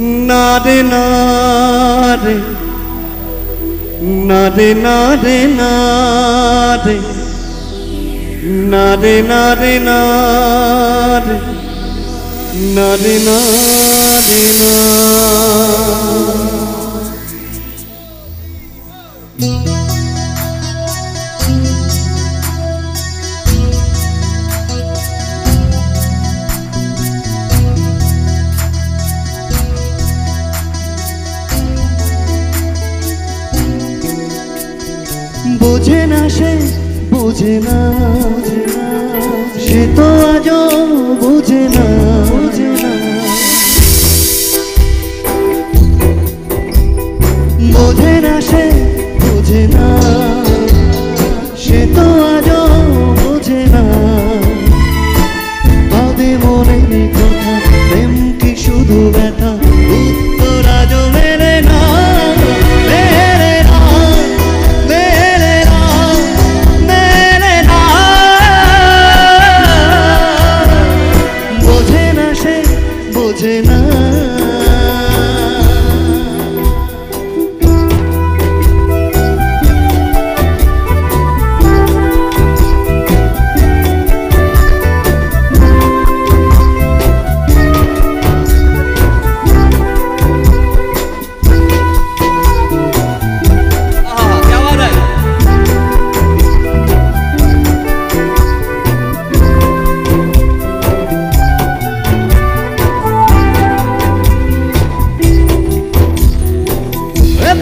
না রে না রে না রে না রে না রে না রে না রে না রে না রে না রে না বোঝে না সে বোঝে না সে তো আজও বোঝে না বোঝে না সে বোঝে না সে তো আজও বোঝে না ভাবে মনের কথা প্রেম কি শুধু ব্যথা উত্তর আজও মেলে না বোঝে না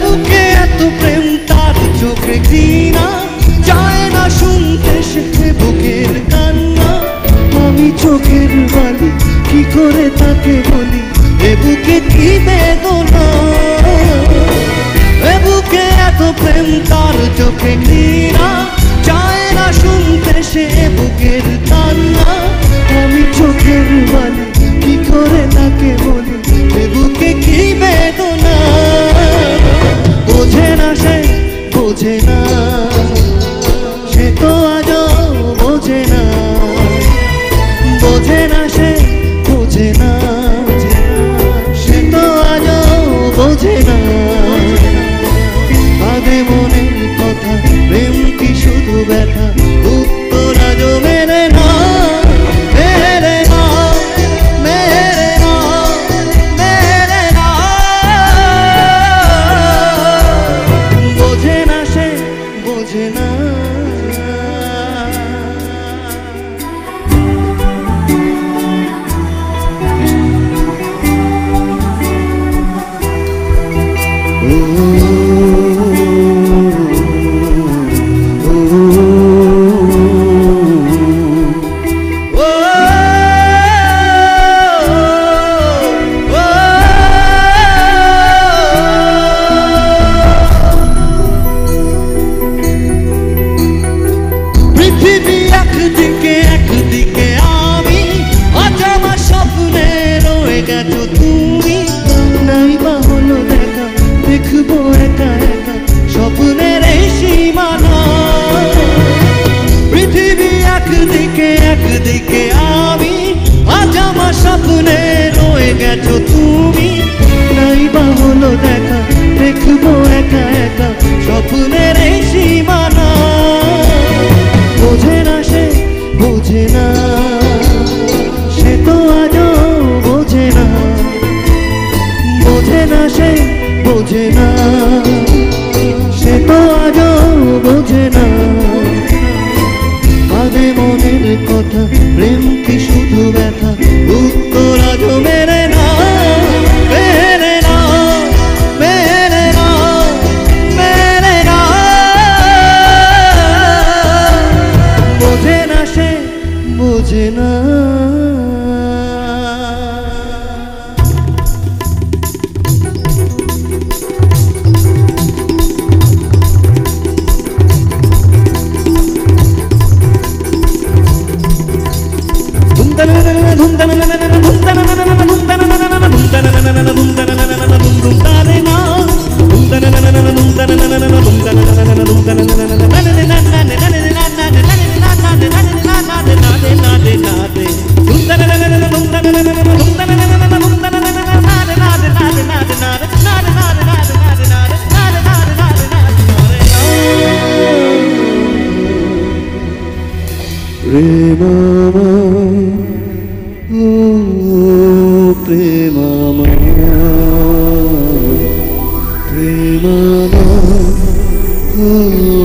বুকে এত প্রেম তার চোখে ঘৃণা যায় না শুনতে সে বুকের কান্না আমি চোখের বালি কি করে তাকে বলি এ বুকে কি বেদনা এ বুকে এত প্রেম তার চোখে ঘৃণা যায় না শুনতে সে বুকের কান্না আমি চোখের বালি কি করে তাকে বলি এ বুকে কি বেদনা বোঝে না সে বোঝে না সে তো আজও বোঝে না বোঝে না সে বোঝে না সে তো আজও বোঝে না ভাবে মনের কথা প্রেম কি শুধু ব্যথা উত্তর আজও মেলে না একদিকে আমি আজ আমার স্বপ্নে রয়ে গেছো তুমি নাই বা হলো দেখা দেখবো একা একা স্বপ্নের এই সীমানা পৃথিবী একদিকে আমি আজ আমার স্বপ্নে রয়ে গেছো তুমি নাই বা হলো দেখা দেখবো একা একা স্বপ্নের এই সীমানা বোঝে না সে বোঝে না সে তো আজও বোঝে না বোঝে না সে বোঝে না সে তো আজও বোঝে না ভাবে মনের কথা প্রেম কি শুধু ব্যথা উত্তর আজও মেলে না মেলে না মেলে না মেলে না বোঝে না সে বোঝে না ধুম প্রেমাময় ও প্রেমাময় প্রেমাময় ও